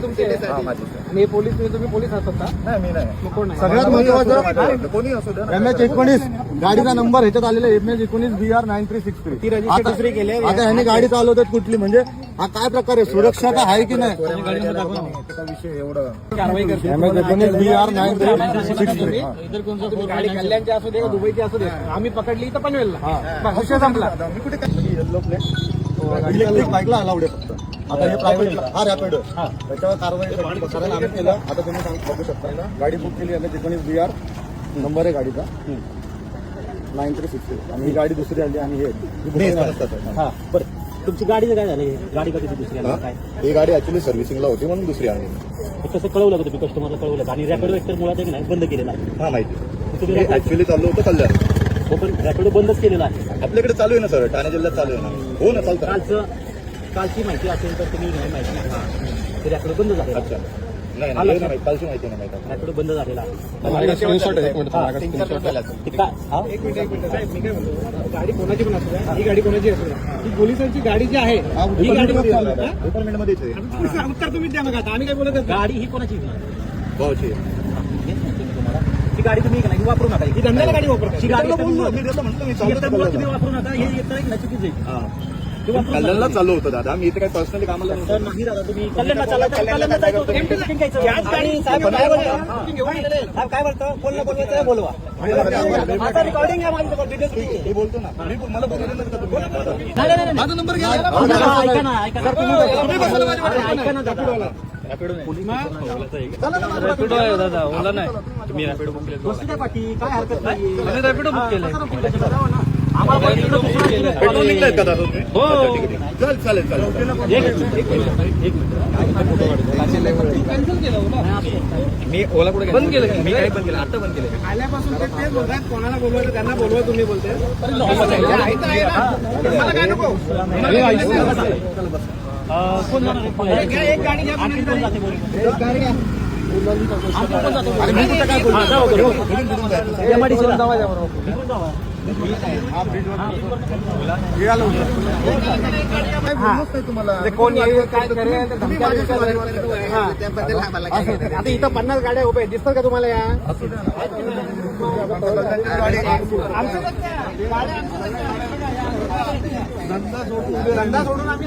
तुमचे? हा माझी. आणि पोलीस तुम्ही पोलीस असतात का? नाही मी नाही. मग कोण आहे? सगळ्यात महत्वाचं कोणी असू द्या ना. MS-19 गाडीचा नंबर ह्याच्यात आलेला MS-19 BR 9363. ती रजिस्टर दुसरी केली आहे. आता ह्याने गाडी चालवतात कुठली, म्हणजे हा काय प्रकार आहे, सुरक्षा तर आहे की नाही? त्याचा विषय एवढं कारवाई करते. MS-19 BR 9363. तुम्ही गाडी कल्याणची असू दे का दुबईची असू दे, आम्ही पकडली तर पनवेलला. बस, विषय संपला. मी कुठे काय येल्लो प्लेट इलेक्ट्रिक बाईकला अलाउड आहे फक्त. आता हे प्रायव्हेट हा रॅपिड त्याच्यावर कारवाई करायला आम्ही केलं. आता तुम्ही बघू शकता ना, गाडी बुक केली MS-19 BR नंबर आहे गाडीचा 9363 आणि ही गाडी दुसरी आली आणि हे हा बरं, तुमची गाडीचं काय झालं? गाडी कधी दुसरी आली काय? ही गाडी ऍक्च्युली सर्व्हिसिंगला होती म्हणून दुसरी आणली. तसं कळवलं का तुम्ही कस्टमरला? कळवलं का? आणि रॅपिडो एक तर मुळात एक नाही बंद केलेला आहे. हा माहिती. तुम्ही ऍक्च्युली चाललो होतं कल्याण. हो, पण रॅपिडो बंदच केलेला आहे. आपल्याकडे चालू आहे ना सर, ठाणे जिल्ह्यात चालू आहे ना. हो ना, चालतं. कालची माहिती असेल तर तुम्ही नाही माहिती ते रॅपिडो बंद झालेला. अच्छा. नाही नाही नाही, कालची माहिती नाही माहिती. रॅपिडो बंद झालेला आहे. गाडी कोणाची पण असू द्या, ही गाडी कोणाची असू द्या, ही पोलिसांची गाडी जी आहे ही गाडी डिपार्टमेंटमध्येच आहे. उत्तर तुम्ही द्या. मग आम्ही काय बोलत आहे? गाडी ही कोणाची? भाऊची. ही गाडी तुम्ही नाही वापरू नका. ही धंद्याला गाडी वापरतात. ही गाडी मी देतो म्हटलं, मी चालू मुळात तुम्ही वापरू नका. हे येतं एक नाही चुकीचं आहे. हा. कल्याणला चालू होतं दादा, मी इथे काही पर्सनली कामाला नव्हतं. तर नाही दादा, तुम्ही कल्याणला चालला तर कल्याणला जायचं. एमटी बुकिंग घ्यायचं. आणि साहेब काय बोलतो? साहेब काय बोलतो? बोलवायचं बोलवा. आता रिकॉर्डिंग आहे माझी, डिटेल्स मी बोलतो ना, मला बोलू देणार का तुम्ही? नाही. माझा नंबर घ्या. ऐका ना, ऐका ना. तुम्ही बसायला माझ्या वाटेत. ऐका ना दादा. रॅपिडो आहे दादा, ओला नाही. तुम्ही रॅपिडो बुक केलं. बसू द्या पाठी, काय हरकत नाही. रॅपिडो बुक केलं. आम्हाला पेट्रोल निघतायत का दादा तुम्ही? हो. चालेल. मी ओला कुठे बंद केलं? मी काय बंद केलं? आता बंद केलं. आल्यापासून ते बोलतात, कोणाला बोलवायचं त्यांना बोलवा. तुम्ही बोलते मला काय नको. कोण जाणार? एक गाडी घ्या. एक गाडी घ्या. कोण येईल काय करेल आता इथं 50 गाड्या उभ्या आहेत, दिसतात का तुम्हाला? या धंदा सोडून आम्ही